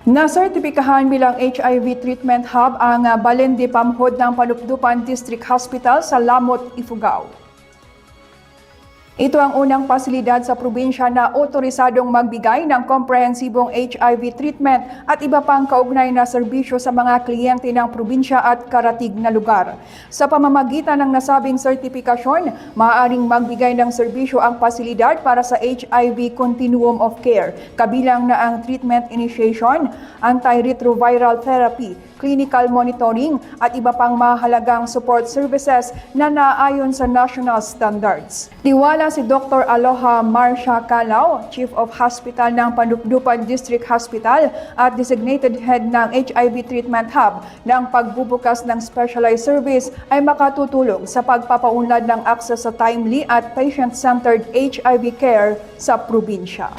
Nasertipikahan bilang HIV treatment hub ang Balende Pamhod ng Panupdupan District Hospital sa Lamot, Ifugao. Ito ang unang pasilidad sa probinsya na otorisadong magbigay ng komprehensibong HIV treatment at iba pang kaugnay na serbisyo sa mga kliyente ng probinsya at karatig na lugar. Sa pamamagitan ng nasabing sertipikasyon, maaaring magbigay ng serbisyo ang pasilidad para sa HIV continuum of care, kabilang na ang treatment initiation, antiretroviral therapy, clinical monitoring at iba pang mahalagang support services na naayon sa national standards. Tiwala si Dr. Aloha Marcia Calao, Chief of Hospital ng Panupdupan District Hospital at designated head ng HIV Treatment Hub, na ang pagbubukas ng specialized service ay makatutulong sa pagpapaunlad ng access sa timely at patient-centered HIV care sa probinsya.